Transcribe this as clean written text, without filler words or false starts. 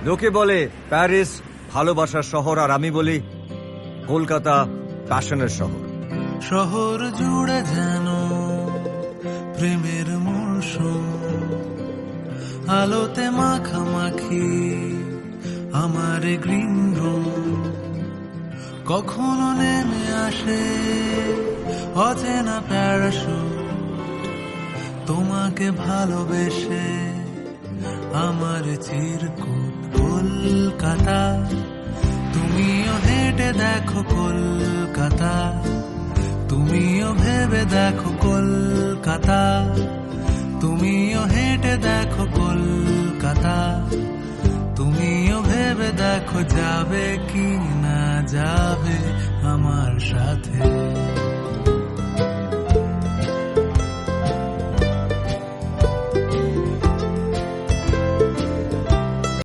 লোকে বলে প্যারিস ভালোবাসার শহর, আর আমি বলি কলকাতা প্যাশনের শহর। শহর জুড়ে যেন প্রেমের মৌসুম, আলোতে মাখামাখি আমার গ্রিন রুম। কখনো নেমে আসে অচেনা প্যারাশুট, তোমাকে ভালোবেসে আমার চিরকুট। কলকাতা তুমিও হেঁটে দেখো কলকাতা, তুমিও ভেবে দেখো কলকাতা, তুমিও হেঁটে দেখো কলকাতা, তুমিও ভেবে দেখো যাবে কি না যাবে আমার সাথে।